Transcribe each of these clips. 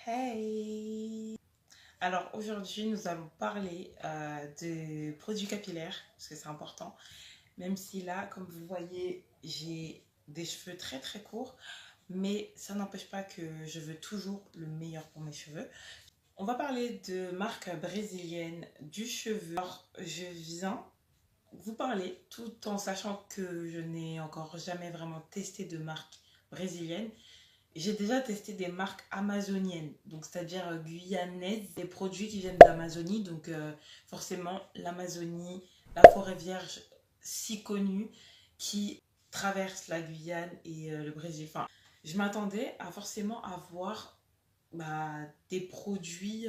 Hey! Alors aujourd'hui, nous allons parler des produits capillaires, parce que c'est important. Même si là, comme vous voyez, j'ai des cheveux très très courts, mais ça n'empêche pas que je veux toujours le meilleur pour mes cheveux. On va parler de marque brésilienne du cheveu. Alors, je viens vous parler tout en sachant que je n'ai encore jamais vraiment testé de marque brésilienne. J'ai déjà testé des marques amazoniennes, donc c'est-à-dire guyanaises, des produits qui viennent d'Amazonie, donc forcément l'Amazonie, la forêt vierge si connue qui traverse la Guyane et le Brésil. Enfin, je m'attendais à forcément avoir des produits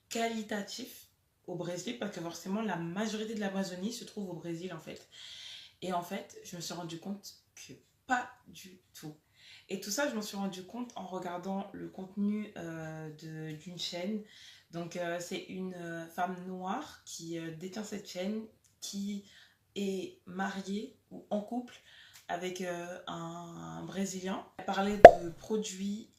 qualitatifs au Brésil parce que forcément la majorité de l'Amazonie se trouve au Brésil en fait. Et en fait, je me suis rendu compte que pas du tout. Et tout ça, je m'en suis rendu compte en regardant le contenu d'une chaîne. Donc, c'est une femme noire qui détient cette chaîne, qui est mariée ou en couple avec un Brésilien. Elle parlait de produits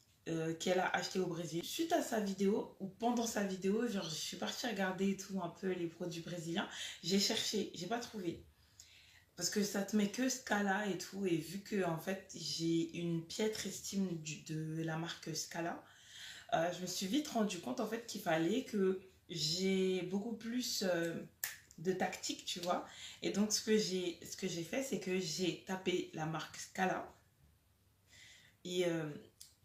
qu'elle a achetés au Brésil. Suite à sa vidéo, ou pendant sa vidéo, genre, je suis partie regarder et tout un peu les produits brésiliens. J'ai cherché, j'ai pas trouvé. Parce que ça te met que Scala et tout. Et vu que en fait j'ai une piètre estime de la marque Scala, je me suis vite rendu compte en fait qu'il fallait que j'ai beaucoup plus de tactique, tu vois. Et donc ce que j'ai fait, c'est que j'ai tapé la marque Scala. Et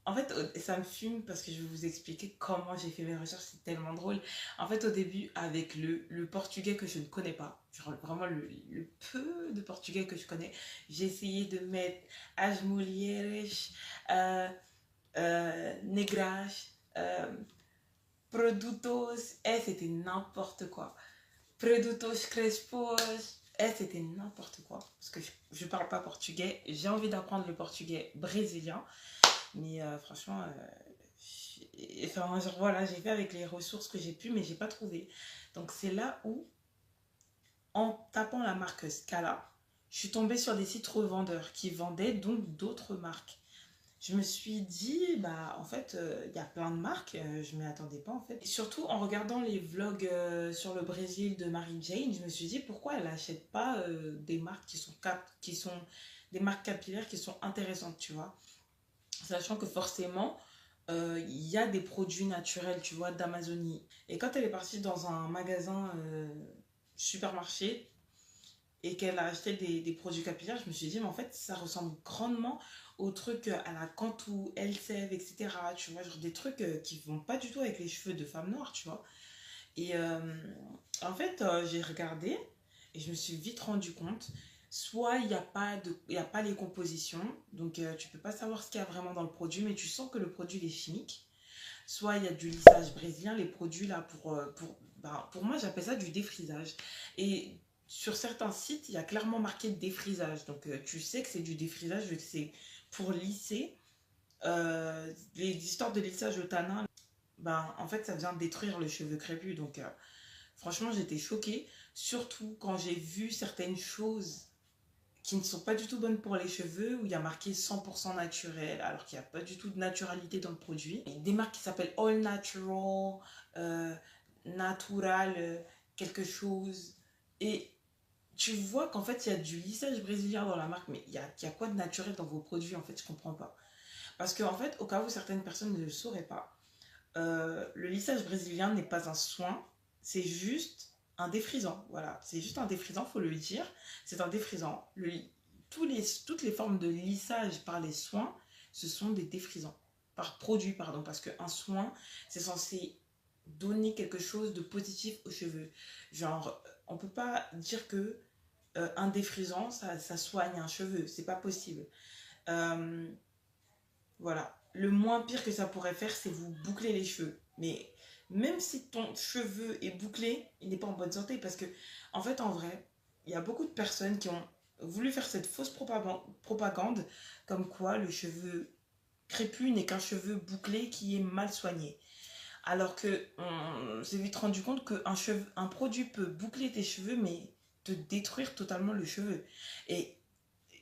en fait, ça me fume parce que je vais vous expliquer comment j'ai fait mes recherches, c'est tellement drôle. En fait, au début, avec le portugais que je ne connais pas, genre vraiment le peu de portugais que je connais, j'ai essayé de mettre as mulheres, euh, negras, produtos, et c'était n'importe quoi. Produtos crespos, et c'était n'importe quoi. Parce que je ne parle pas portugais, j'ai envie d'apprendre le portugais brésilien. Mais franchement, enfin, genre, voilà, j'ai fait avec les ressources que j'ai pu, mais j'ai pas trouvé. Donc c'est là où, en tapant la marque Scala, je suis tombée sur des sites revendeurs qui vendaient donc d'autres marques. Je me suis dit, bah en fait, il y a plein de marques, je ne m'y attendais pas en fait. Et surtout en regardant les vlogs sur le Brésil de Mary Jane, je me suis dit pourquoi elle n'achète pas des marques qui sont des marques capillaires qui sont intéressantes, tu vois. Sachant que forcément, il y a des produits naturels, tu vois, d'Amazonie. Et quand elle est partie dans un magasin supermarché et qu'elle a acheté des produits capillaires, je me suis dit, mais en fait, ça ressemble grandement aux trucs à la Cantu, Elseve, etc. Tu vois, genre des trucs qui vont pas du tout avec les cheveux de femme noire, tu vois. Et en fait, j'ai regardé et je me suis vite rendu compte. Soit il y a pas les compositions, donc tu peux pas savoir ce qu'il y a vraiment dans le produit, mais tu sens que le produit est chimique. Soit il y a du lissage brésilien, les produits là pour moi j'appelle ça du défrisage. Et sur certains sites, il y a clairement marqué défrisage, donc tu sais que c'est du défrisage, vu que c'est pour lisser. Les histoires de lissage au tanin, en fait ça vient détruire le cheveu crépus, donc franchement, j'étais choquée, surtout quand j'ai vu certaines choses qui ne sont pas du tout bonnes pour les cheveux, où il y a marqué 100% naturel, alors qu'il n'y a pas du tout de naturalité dans le produit. Et des marques qui s'appellent All Natural, euh, Natural, quelque chose. Et tu vois qu'en fait, il y a du lissage brésilien dans la marque, mais il y a quoi de naturel dans vos produits, en fait, je comprends pas. Parce qu'en fait, au cas où certaines personnes ne le sauraient pas, le lissage brésilien n'est pas un soin, c'est juste un défrisant. Voilà, c'est juste un défrisant, faut le dire. C'est un défrisant. Toutes les formes de lissage par les soins, ce sont des défrisants. Par produit, pardon, parce qu'un soin, c'est censé donner quelque chose de positif aux cheveux. Genre, on peut pas dire que un défrisant, ça soigne un cheveu. C'est pas possible. Euh, voilà. Le moins pire que ça pourrait faire, c'est vous boucler les cheveux. Mais même si ton cheveu est bouclé, il n'est pas en bonne santé. Parce que, en fait, en vrai, il y a beaucoup de personnes qui ont voulu faire cette fausse propagande, comme quoi le cheveu crépus n'est qu'un cheveu bouclé qui est mal soigné. Alors que on s'est vite rendu compte un produit peut boucler tes cheveux, mais te détruire totalement le cheveu. Et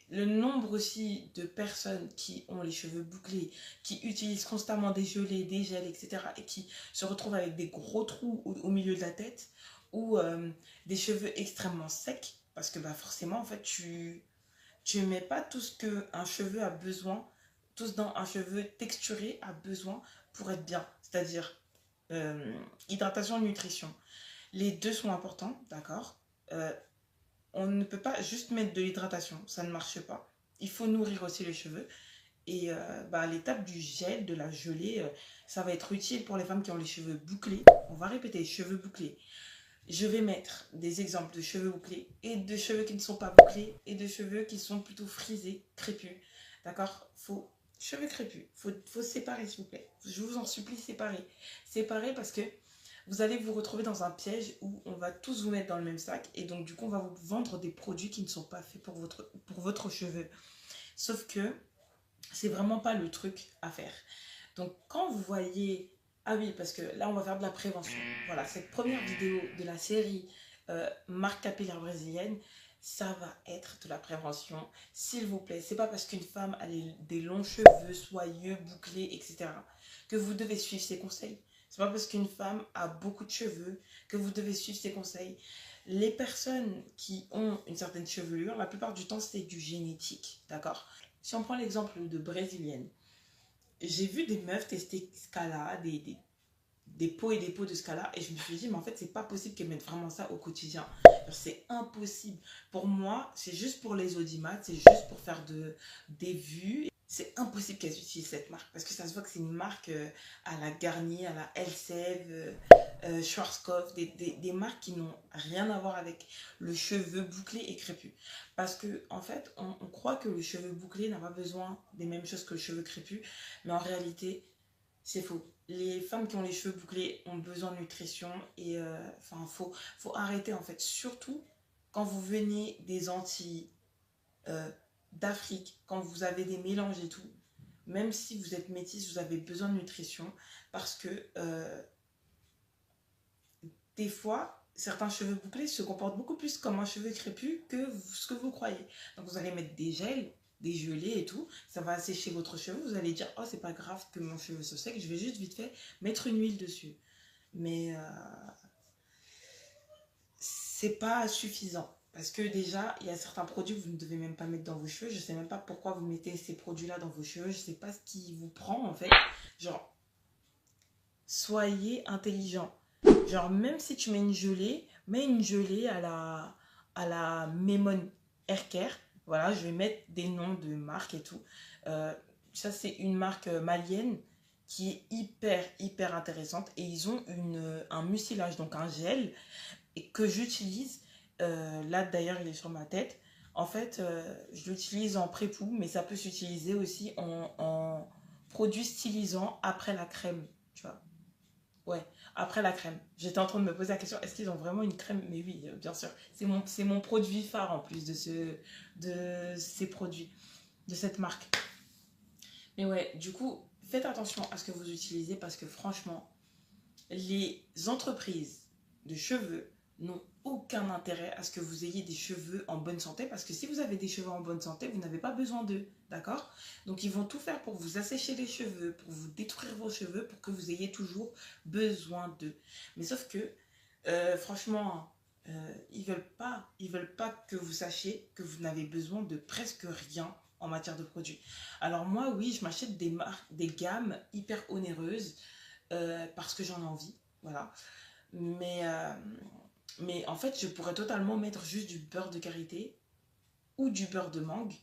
le nombre aussi de personnes qui ont les cheveux bouclés, qui utilisent constamment des gelées, des gels, etc. et qui se retrouvent avec des gros trous au milieu de la tête ou des cheveux extrêmement secs parce que bah, forcément, en fait, tu mets pas tout ce qu'un cheveu a besoin, tout ce dont un cheveu texturé a besoin pour être bien. C'est-à-dire hydratation et nutrition. Les deux sont importants, d'accord. On ne peut pas juste mettre de l'hydratation, ça ne marche pas. Il faut nourrir aussi les cheveux. Et bah, l'étape du gel, de la gelée, ça va être utile pour les femmes qui ont les cheveux bouclés. On va répéter, cheveux bouclés. Je vais mettre des exemples de cheveux bouclés et de cheveux qui ne sont pas bouclés et de cheveux qui sont plutôt frisés, crépus. D'accord. Cheveux crépus, faut séparer s'il vous plaît. Je vous en supplie, séparer. Séparer parce que vous allez vous retrouver dans un piège où on va tous vous mettre dans le même sac et donc du coup on va vous vendre des produits qui ne sont pas faits pour votre cheveu. Sauf que c'est vraiment pas le truc à faire. Donc quand vous voyez... Ah oui, parce que là on va faire de la prévention. Voilà, cette première vidéo de la série marque capillaire brésilienne, ça va être de la prévention. S'il vous plaît, c'est pas parce qu'une femme a des longs cheveux soyeux, bouclés, etc. que vous devez suivre ses conseils. C'est pas parce qu'une femme a beaucoup de cheveux que vous devez suivre ses conseils. Les personnes qui ont une certaine chevelure, la plupart du temps, c'est du génétique, d'accord? Si on prend l'exemple de brésilienne, j'ai vu des meufs tester Scala, des pots et des pots de Scala, et je me suis dit, mais en fait, c'est pas possible qu'elles mettent vraiment ça au quotidien. C'est impossible. Pour moi, c'est juste pour les audimates, c'est juste pour faire des vues. C'est impossible qu'elles utilisent cette marque parce que ça se voit que c'est une marque à la Garnier, à la Elsev, Schwarzkopf, des marques qui n'ont rien à voir avec le cheveu bouclé et crépus. Parce que en fait, on croit que le cheveu bouclé n'a pas besoin des mêmes choses que le cheveu crépus, mais en réalité, c'est faux. Les femmes qui ont les cheveux bouclés ont besoin de nutrition et faut arrêter en fait. Surtout quand vous venez des Antilles, d'Afrique, quand vous avez des mélanges et tout, même si vous êtes métisse, vous avez besoin de nutrition parce que des fois, certains cheveux bouclés se comportent beaucoup plus comme un cheveu crépus que ce que vous croyez. Donc vous allez mettre des gels, des gelées et tout, ça va assécher votre cheveu, vous allez dire, oh c'est pas grave que mon cheveu se sèche, je vais juste vite fait mettre une huile dessus. Mais c'est pas suffisant. Parce que déjà, il y a certains produits que vous ne devez même pas mettre dans vos cheveux. Je sais même pas pourquoi vous mettez ces produits-là dans vos cheveux. Je sais pas ce qui vous prend en fait. Genre, soyez intelligent. Genre, même si tu mets une gelée à la Memon Haircare. Voilà, je vais mettre des noms de marques et tout. Ça, c'est une marque malienne qui est hyper intéressante. Et ils ont un mucilage, donc un gel et que j'utilise. Là d'ailleurs il est sur ma tête. En fait, je l'utilise en pré-poux, mais ça peut s'utiliser aussi en produit stylisant après la crème, tu vois. Ouais, après la crème. J'étais en train de me poser la question, est-ce qu'ils ont vraiment une crème? Mais oui, bien sûr. C'est mon produit phare en plus de ces produits, de cette marque. Mais ouais, du coup, faites attention à ce que vous utilisez parce que franchement, les entreprises de cheveux n'ont aucun intérêt à ce que vous ayez des cheveux en bonne santé parce que si vous avez des cheveux en bonne santé, vous n'avez pas besoin d'eux, d'accord? Donc ils vont tout faire pour vous assécher les cheveux, pour vous détruire vos cheveux, pour que vous ayez toujours besoin d'eux. Mais sauf que, franchement, ils veulent pas que vous sachiez que vous n'avez besoin de presque rien en matière de produits. Alors moi, oui, je m'achète des gammes hyper onéreuses parce que j'en ai envie, voilà. Mais en fait, je pourrais totalement mettre juste du beurre de karité ou du beurre de mangue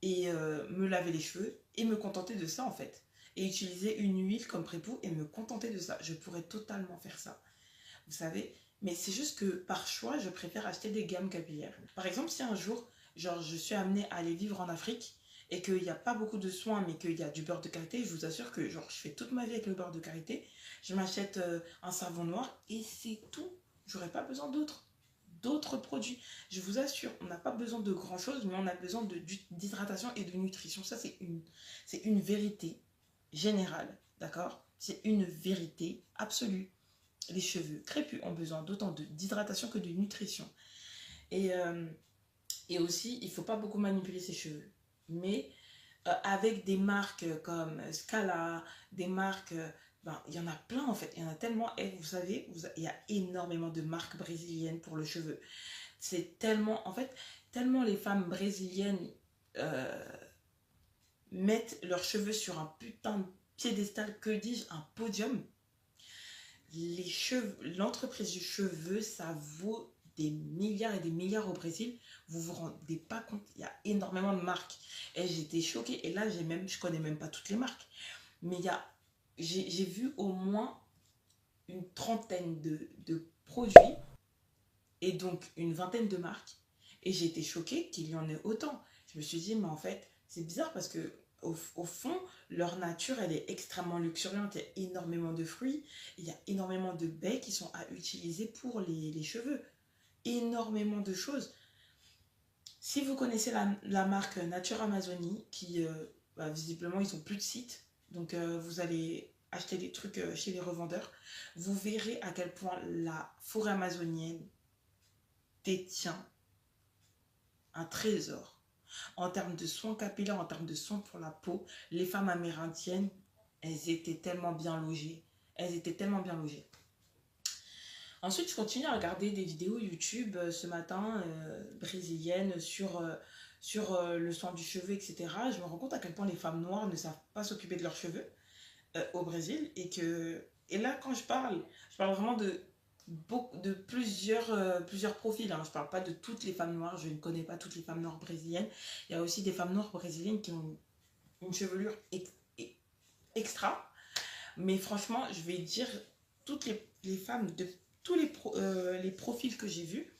et me laver les cheveux et me contenter de ça en fait. Et utiliser une huile comme pré-poux et me contenter de ça. Je pourrais totalement faire ça, vous savez. Mais c'est juste que par choix, je préfère acheter des gammes capillaires. Par exemple, si un jour, genre, je suis amenée à aller vivre en Afrique et qu'il n'y a pas beaucoup de soins, mais qu'il y a du beurre de karité, je vous assure que genre, je fais toute ma vie avec le beurre de karité. Je m'achète un savon noir et c'est tout. J'aurais pas besoin d'autres produits. Je vous assure, on n'a pas besoin de grand chose, mais on a besoin d'hydratation et de nutrition. Ça, c'est une vérité générale, d'accord? C'est une vérité absolue. Les cheveux crépus ont besoin d'autant d'hydratation que de nutrition. Et Et aussi, il ne faut pas beaucoup manipuler ses cheveux. Mais avec des marques comme Scala, des marques, ben, il y en a plein en fait, il y en a tellement, et vous savez, il y a énormément de marques brésiliennes pour le cheveu. C'est tellement, en fait, tellement les femmes brésiliennes euh, mettent leurs cheveux sur un putain de piédestal, que dis-je, un podium. Les cheveux, l'entreprise du cheveu, ça vaut des milliards et des milliards au Brésil. Vous vous rendez pas compte, il y a énormément de marques. Et j'étais choquée. Et là, je connais même pas toutes les marques. Mais j'ai vu au moins une trentaine de produits et donc une vingtaine de marques. Et j'ai été choquée qu'il y en ait autant. Je me suis dit, mais en fait, c'est bizarre parce que au fond, leur nature, elle est extrêmement luxuriante. Il y a énormément de fruits, il y a énormément de baies qui sont à utiliser pour les cheveux. Énormément de choses. Si vous connaissez la marque Nature Amazonie, qui bah, visiblement, ils n'ont plus de site. Donc, vous allez acheter des trucs chez les revendeurs. Vous verrez à quel point la forêt amazonienne détient un trésor. En termes de soins capillaires, en termes de soins pour la peau, les femmes amérindiennes, elles étaient tellement bien logées. Elles étaient tellement bien logées. Ensuite, je continue à regarder des vidéos YouTube ce matin, brésiliennes, sur le soin du cheveu, etc. Je me rends compte à quel point les femmes noires ne savent pas s'occuper de leurs cheveux au Brésil. Et là, quand je parle vraiment de plusieurs profils. Hein. Je ne parle pas de toutes les femmes noires, je ne connais pas toutes les femmes noires brésiliennes. Il y a aussi des femmes noires brésiliennes qui ont une chevelure extra. Mais franchement, je vais dire, toutes les femmes de tous les profils que j'ai vus,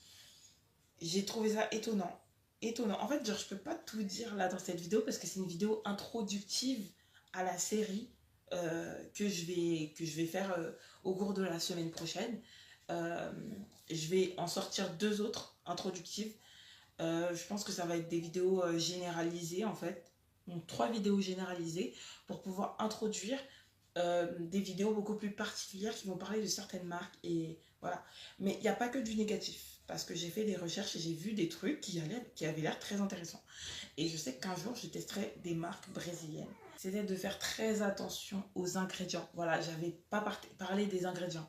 j'ai trouvé ça étonnant. Étonnant. En fait, genre, je peux pas tout dire là dans cette vidéo parce que c'est une vidéo introductive à la série que je vais faire au cours de la semaine prochaine. Euh, je vais en sortir 2 autres introductives. Je pense que ça va être des vidéos généralisées en fait. Donc 3 vidéos généralisées pour pouvoir introduire des vidéos beaucoup plus particulières qui vont parler de certaines marques et voilà. Mais il n'y a pas que du négatif parce que j'ai fait des recherches et j'ai vu des trucs qui avaient l'air très intéressants. Et je sais qu'un jour je testerai des marques brésiliennes. C'était de faire très attention aux ingrédients. Voilà, j'avais pas parlé des ingrédients.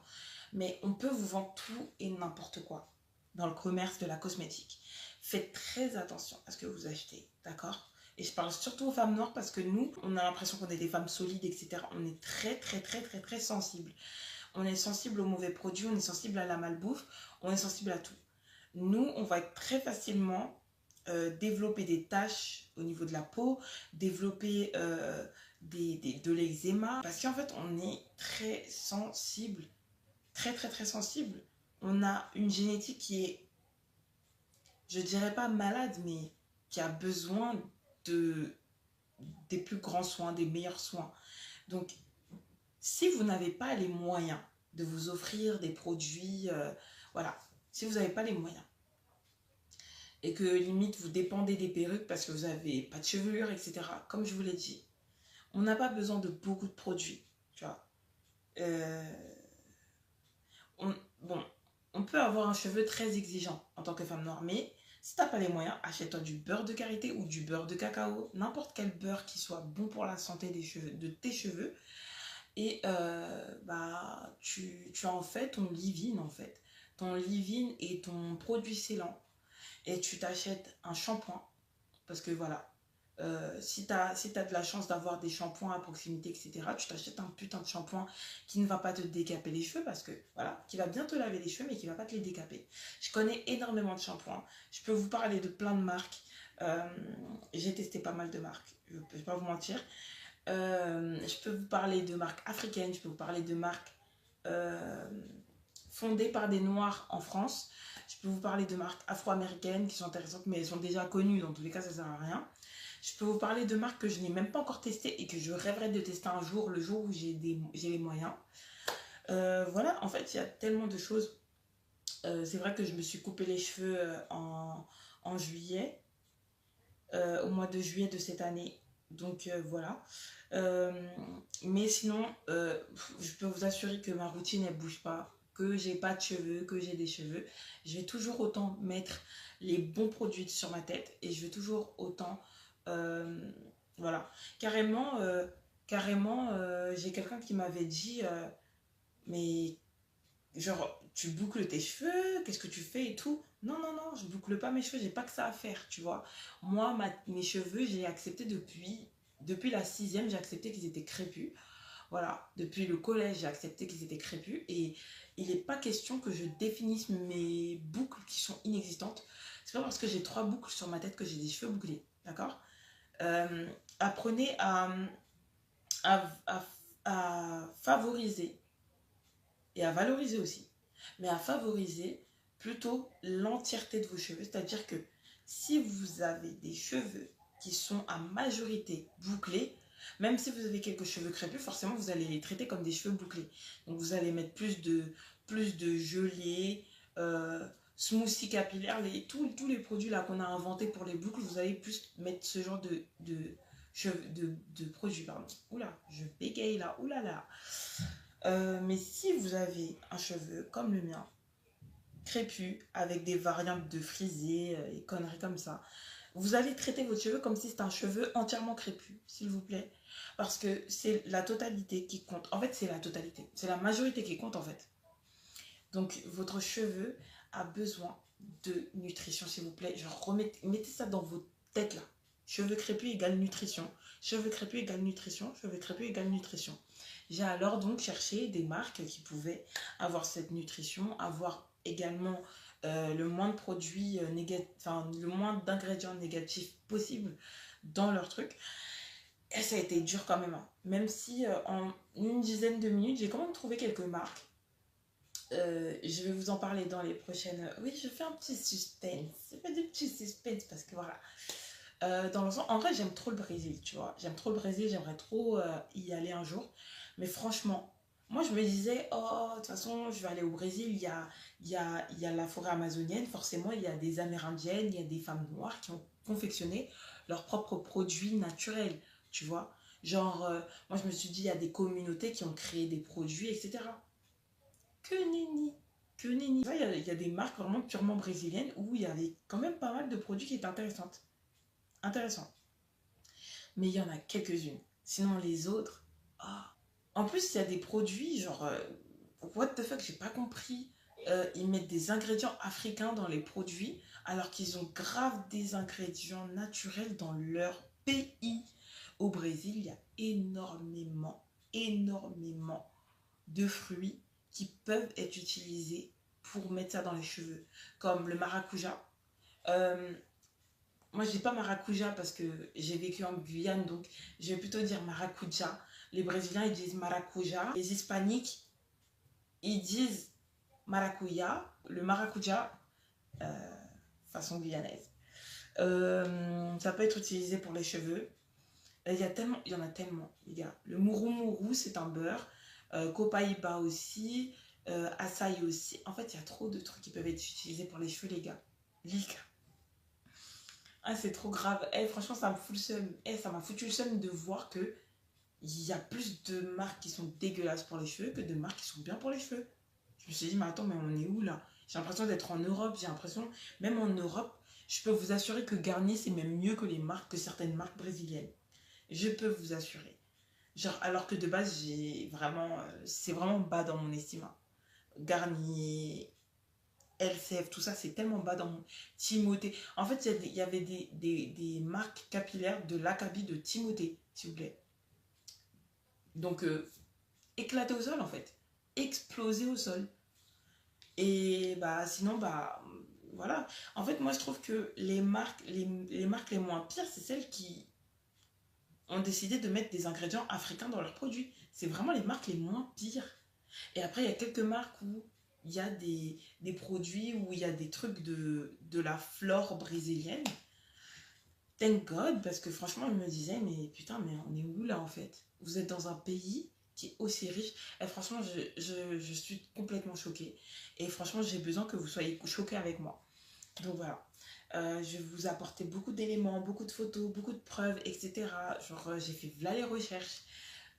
Mais on peut vous vendre tout et n'importe quoi dans le commerce de la cosmétique. Faites très attention à ce que vous achetez, d'accord? Et je parle surtout aux femmes noires parce que nous, on a l'impression qu'on est des femmes solides, etc. On est très, très, très, très, très sensible. On est sensible aux mauvais produits, on est sensible à la malbouffe, on est sensible à tout. Nous, on va très facilement développer des taches au niveau de la peau, développer de l'eczéma, parce qu'en fait, on est très sensible, très, très, très sensible. On a une génétique qui est, je dirais pas malade, mais qui a besoin de, des plus grands soins, des meilleurs soins. Donc, si vous n'avez pas les moyens de vous offrir des produits, voilà, si vous n'avez pas les moyens, et que limite vous dépendez des perruques parce que vous n'avez pas de chevelure, etc., comme je vous l'ai dit, on n'a pas besoin de beaucoup de produits, tu vois. Euh, bon, on peut avoir un cheveu très exigeant en tant que femme noire, mais si t'as pas les moyens, achète-toi du beurre de karité ou du beurre de cacao, n'importe quel beurre qui soit bon pour la santé de tes cheveux, et bah, tu en fais ton leave-in en fait. Ton leave-in est ton produit scellant. Et tu t'achètes un shampoing. Parce que voilà, si tu as de la chance d'avoir des shampoings à proximité, etc., tu t'achètes un putain de shampoing qui ne va pas te décaper les cheveux. Parce que voilà, qui va bien te laver les cheveux, mais qui ne va pas te les décaper. Je connais énormément de shampoings. Je peux vous parler de plein de marques. J'ai testé pas mal de marques. Je ne peux pas vous mentir. Je peux vous parler de marques africaines, je peux vous parler de marques fondées par des noirs en France. Je peux vous parler de marques afro-américaines qui sont intéressantes, mais elles sont déjà connues, dans tous les cas ça sert à rien. Je peux vous parler de marques que je n'ai même pas encore testées et que je rêverais de tester un jour, le jour où j'ai les moyens. Voilà, en fait il y a tellement de choses. C'est vrai que je me suis coupé les cheveux en juillet, au mois de juillet de cette année. Donc voilà. Mais sinon, je peux vous assurer que ma routine, elle bouge pas. que j'ai pas de cheveux, que j'ai des cheveux, je vais toujours autant mettre les bons produits sur ma tête et je vais toujours autant, euh, voilà, carrément, j'ai quelqu'un qui m'avait dit, mais genre, tu boucles tes cheveux, qu'est-ce que tu fais et tout. Non, non, non, je boucle pas mes cheveux, j'ai pas que ça à faire, tu vois. Moi, mes cheveux, j'ai accepté depuis la sixième, j'ai accepté qu'ils étaient crépus. Voilà, depuis le collège, j'ai accepté qu'ils étaient crépus. Et il n'est pas question que je définisse mes boucles qui sont inexistantes. C'est pas parce que j'ai 3 boucles sur ma tête que j'ai des cheveux bouclés, d'accord. euh, Apprenez à, à favoriser et à valoriser aussi, mais à favoriser plutôt l'entièreté de vos cheveux. C'est-à-dire que si vous avez des cheveux qui sont à majorité bouclés, même si vous avez quelques cheveux crépus, forcément vous allez les traiter comme des cheveux bouclés. Donc vous allez mettre plus de gelée, smoothie capillaire, tous les produits là qu'on a inventés pour les boucles, vous allez plus mettre ce genre de produits. Pardon. Oula, je bégaye là, oulala. Mais si vous avez un cheveu comme le mien, crépus, avec des variantes de frisé et conneries comme ça, vous allez traiter votre cheveu comme si c'était un cheveu entièrement crépus, s'il vous plaît. Parce que c'est la totalité qui compte. En fait, c'est la totalité. C'est la majorité qui compte, en fait. Donc, votre cheveu a besoin de nutrition, s'il vous plaît. Genre, mettez ça dans vos têtes, là. Cheveux crépus égale nutrition. Cheveux crépus égale nutrition. Cheveux crépus égale nutrition. J'ai alors donc cherché des marques qui pouvaient avoir cette nutrition, avoir également le moins de produits négatifs, enfin le moins d'ingrédients négatifs possible dans leur truc. Et ça a été dur quand même, hein. Même si en une dizaine de minutes, j'ai quand même trouvé quelques marques. Je vais vous en parler dans les prochaines. Oui, je fais un petit suspense. C'est pas du petit suspense parce que voilà. Dans le sens, en vrai, j'aime trop le Brésil, tu vois. J'aime trop le Brésil, j'aimerais trop y aller un jour. Mais franchement, moi, je me disais, oh, de toute façon, je vais aller au Brésil, il y a la forêt amazonienne, forcément, il y a des Amérindiennes, il y a des femmes noires qui ont confectionné leurs propres produits naturels, tu vois. Genre, moi, je me suis dit, il y a des communautés qui ont créé des produits, etc. Que nenni, que nenni. Il y a des marques vraiment purement brésiliennes où il y avait quand même pas mal de produits qui étaient intéressants. Mais il y en a quelques-unes. Sinon, les autres, ah. En plus, il y a des produits, genre, what the fuck, j'ai pas compris. Ils mettent des ingrédients africains dans les produits, alors qu'ils ont grave des ingrédients naturels dans leur pays. Au Brésil, il y a énormément de fruits qui peuvent être utilisés pour mettre ça dans les cheveux, comme le maracuja. Euh, Moi, je dis pas maracuja parce que j'ai vécu en Guyane, donc je vais plutôt dire maracuja. Les Brésiliens, ils disent maracuja. Les Hispaniques, ils disent maracuya. Le maracuja, façon guyanaise. Ça peut être utilisé pour les cheveux. Il y en a tellement, les gars. Le muru c'est un beurre. Copaïba aussi. Açaï aussi. En fait, il y a trop de trucs qui peuvent être utilisés pour les cheveux, les gars. Les gars. Ah, c'est trop grave. Eh, franchement, ça me fout le seum. Eh, ça m'a foutu le seum de voir que il y a plus de marques qui sont dégueulasses pour les cheveux que de marques qui sont bien pour les cheveux. Je me suis dit, mais attends, mais on est où là? J'ai l'impression d'être en Europe. J'ai l'impression, même en Europe, je peux vous assurer que Garnier, c'est même mieux que les marques, que certaines marques brésiliennes. Je peux vous assurer. Genre, alors que de base, c'est vraiment bas dans mon estime, hein. Garnier, LCF, tout ça, c'est tellement bas dans mon Timothée. En fait, il y avait des marques capillaires de l'Acabie de Timothée, s'il vous plaît. Donc, éclater au sol, en fait. Exploser au sol. Et bah, sinon, bah, voilà. En fait, moi, je trouve que les marques les moins pires, c'est celles qui ont décidé de mettre des ingrédients africains dans leurs produits. C'est vraiment les marques les moins pires. Et après, il y a quelques marques où il y a des produits, où il y a des trucs de la flore brésilienne. Thank God, parce que franchement, je me disais, mais putain, mais on est où là en fait? Vous êtes dans un pays qui est aussi riche. Et franchement, je suis complètement choquée. Et franchement, j'ai besoin que vous soyez choqués avec moi. Donc voilà. Je vais vous apporter beaucoup d'éléments, beaucoup de photos, beaucoup de preuves, etc. Genre, j'ai fait là les recherches.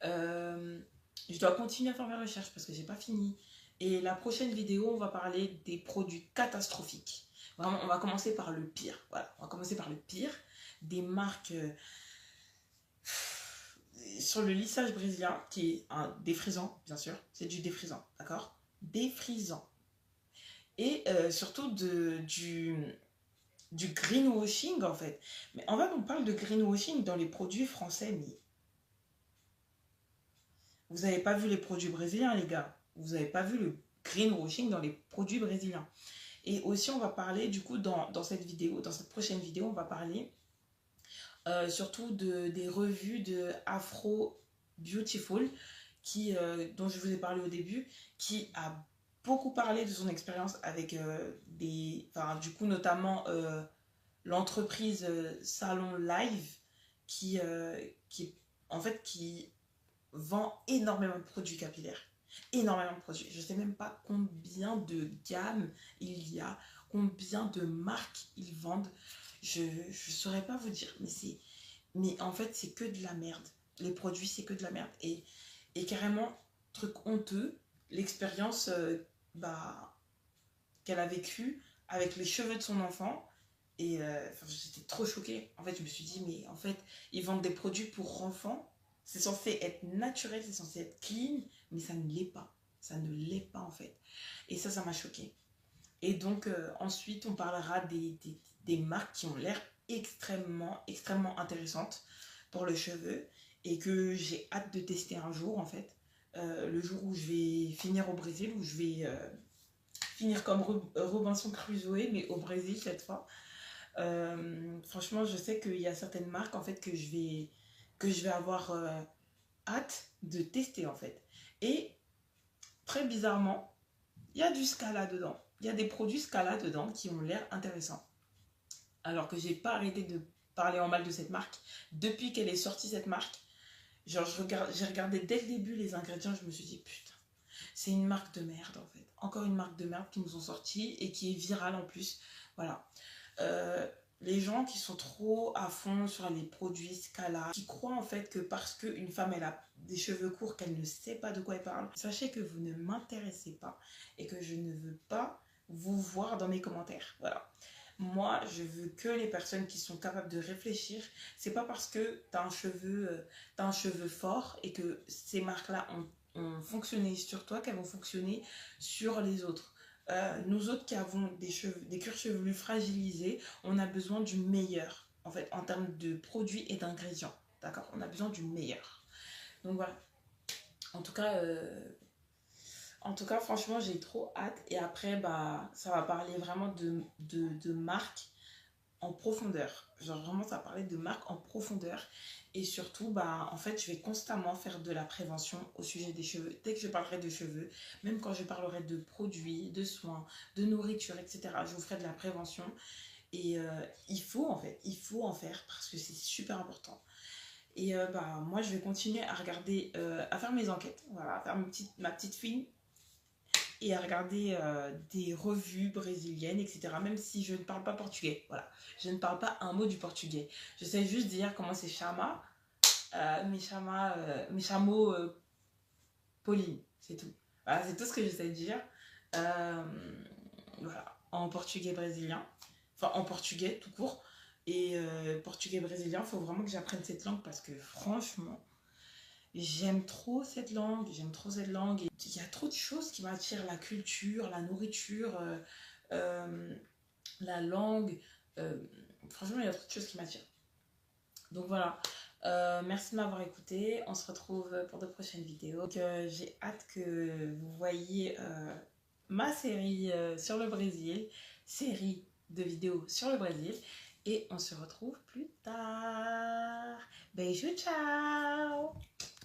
Je dois continuer à faire mes recherches parce que j'ai pas fini. Et la prochaine vidéo, on va parler des produits catastrophiques. Vraiment, on va commencer par le pire. Voilà, on va commencer par le pire. Des marques sur le lissage brésilien, qui est un défrisant, bien sûr. C'est du défrisant, d'accord? Défrisant. Et surtout du greenwashing, en fait. Mais en fait, on parle de greenwashing dans les produits français, mais vous n'avez pas vu les produits brésiliens, les gars. Vous n'avez pas vu le greenwashing dans les produits brésiliens. Et aussi, on va parler, du coup, dans cette vidéo, dans cette prochaine vidéo, on va parler surtout des revues de Afro Beautiful, dont je vous ai parlé au début, qui a beaucoup parlé de son expérience avec du coup, notamment l'entreprise Salon Live, en fait, qui vend énormément de produits capillaires. Énormément de produits. Je ne sais même pas combien de gammes il y a, combien de marques ils vendent. Je ne saurais pas vous dire, mais en fait, c'est que de la merde. Les produits, c'est que de la merde. Et carrément, truc honteux, l'expérience qu'elle a vécue avec les cheveux de son enfant. Et j'étais trop choquée. En fait, je me suis dit, mais en fait, ils vendent des produits pour enfants. C'est censé être naturel, c'est censé être clean, mais ça ne l'est pas. Ça ne l'est pas, en fait. Et ça m'a choquée. Et donc, ensuite, on parlera des marques qui ont l'air extrêmement, extrêmement intéressantes pour le cheveu et que j'ai hâte de tester un jour, en fait. Le jour où je vais finir au Brésil, où je vais finir comme Robinson Crusoe, mais au Brésil cette fois. Franchement, je sais qu'il y a certaines marques, en fait, que je vais avoir hâte de tester, en fait. Et très bizarrement, il y a du Scala dedans. Il y a des produits Scala dedans qui ont l'air intéressants. Alors que j'ai pas arrêté de parler en mal de cette marque depuis qu'elle est sortie, cette marque. Genre, j'ai regardé dès le début les ingrédients, je me suis dit putain, c'est une marque de merde, en fait. Encore une marque de merde qui nous ont sorti et qui est virale en plus. Voilà. Les gens qui sont trop à fond sur les produits Scala, qui croient en fait que parce qu'une femme elle a des cheveux courts, qu'elle ne sait pas de quoi elle parle, sachez que vous ne m'intéressez pas et que je ne veux pas vous voir dans mes commentaires. Voilà. Moi, je veux que les personnes qui sont capables de réfléchir. C'est pas parce que tu as un cheveu fort et que ces marques-là ont fonctionné sur toi qu'elles vont fonctionner sur les autres. Nous autres qui avons des cuirs chevelus fragilisés, on a besoin du meilleur, en fait, en termes de produits et d'ingrédients. D'accord? On a besoin du meilleur. Donc voilà. En tout cas, franchement, j'ai trop hâte. Et après, ça va parler vraiment de marques en profondeur. Genre vraiment, ça va parler de marques en profondeur. Et surtout, en fait, je vais constamment faire de la prévention au sujet des cheveux. Dès que je parlerai de cheveux, même quand je parlerai de produits, de soins, de nourriture, etc., je vous ferai de la prévention. Et il faut en faire parce que c'est super important. Et moi, je vais continuer à regarder, à faire mes enquêtes, voilà, à faire ma petite fille et à regarder des revues brésiliennes, etc. Même si je ne parle pas portugais, voilà. Je ne parle pas un mot du portugais. Je sais juste dire comment c'est chama, me chamo Pauline, c'est tout. Voilà, c'est tout ce que je sais dire. Voilà, en portugais brésilien, enfin en portugais tout court. Et portugais brésilien, il faut vraiment que j'apprenne cette langue parce que franchement, j'aime trop cette langue, et il y a trop de choses qui m'attirent, la culture, la nourriture, la langue, franchement il y a trop de choses qui m'attirent. Donc voilà, merci de m'avoir écouté, on se retrouve pour de prochaines vidéos. Donc, j'ai hâte que vous voyiez ma série sur le Brésil, série de vidéos sur le Brésil, et on se retrouve plus tard. Beijo, ciao.